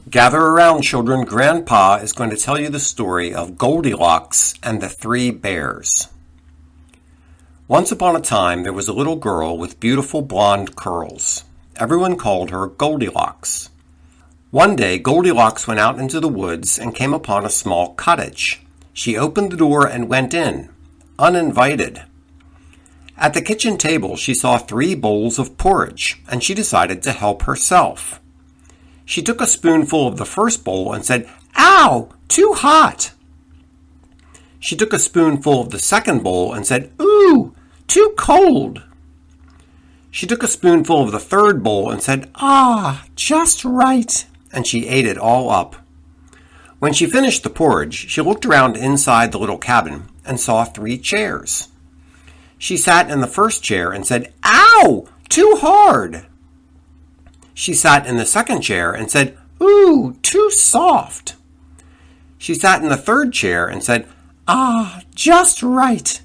Gather around, children. Grandpa is going to tell you the story of Goldilocks and the Three Bears. Once upon a time, there was a little girl with beautiful blonde curls. Everyone called her Goldilocks. One day, Goldilocks went out into the woods and came upon a small cottage. She opened the door and went in, uninvited. At the kitchen table, she saw 3 bowls of porridge, and she decided to help herself. She took a spoonful of the first bowl and said, "Ow, too hot." She took a spoonful of the second bowl and said, "Ooh, too cold." She took a spoonful of the third bowl and said, "Ah, just right," and she ate it all up. When she finished the porridge, she looked around inside the little cabin and saw 3 chairs. She sat in the first chair and said, "Ow, too hard." She sat in the second chair and said, "Ooh, too soft." She sat in the third chair and said, "Ah, just right."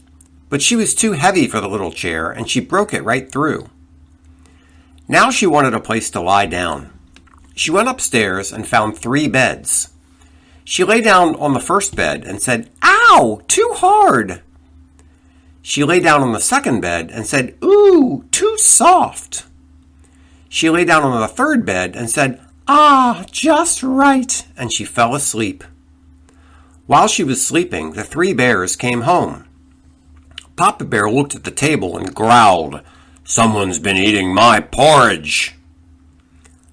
But she was too heavy for the little chair, and she broke it right through. Now she wanted a place to lie down. She went upstairs and found 3 beds. She lay down on the first bed and said, "Ow, too hard." She lay down on the second bed and said, "Ooh, too soft." She lay down on the third bed and said, "Ah, just right," and she fell asleep. While she was sleeping, the 3 bears came home. Papa Bear looked at the table and growled, "Someone's been eating my porridge."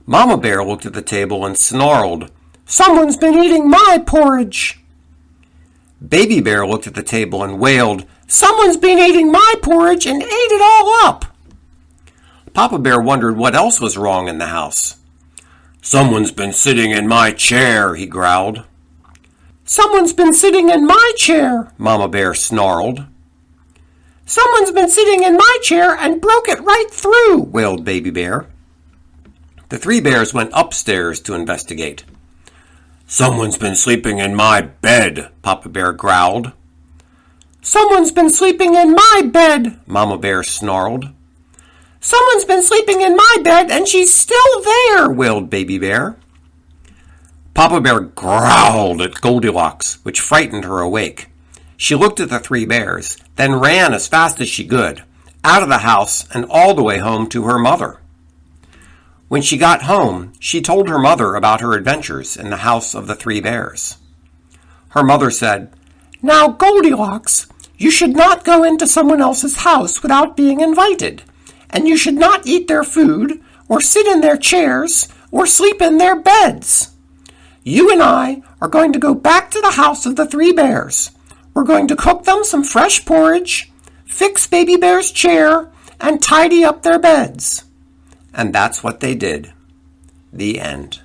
Mama Bear looked at the table and snarled, "Someone's been eating my porridge." Baby Bear looked at the table and wailed, "Someone's been eating my porridge and ate it all up." Papa Bear wondered what else was wrong in the house. "Someone's been sitting in my chair," he growled. "Someone's been sitting in my chair," Mama Bear snarled. "Someone's been sitting in my chair and broke it right through," wailed Baby Bear. The 3 bears went upstairs to investigate. "Someone's been sleeping in my bed," Papa Bear growled. "Someone's been sleeping in my bed," Mama Bear snarled. "Someone's been sleeping in my bed and she's still there," wailed Baby Bear. Papa Bear growled at Goldilocks, which frightened her awake. She looked at the 3 bears, then ran as fast as she could, out of the house and all the way home to her mother. When she got home, she told her mother about her adventures in the house of the 3 bears. Her mother said, "Now, Goldilocks, you should not go into someone else's house without being invited. And you should not eat their food, or sit in their chairs, or sleep in their beds. You and I are going to go back to the house of the 3 bears. We're going to cook them some fresh porridge, fix Baby Bear's chair, and tidy up their beds." And that's what they did. The end.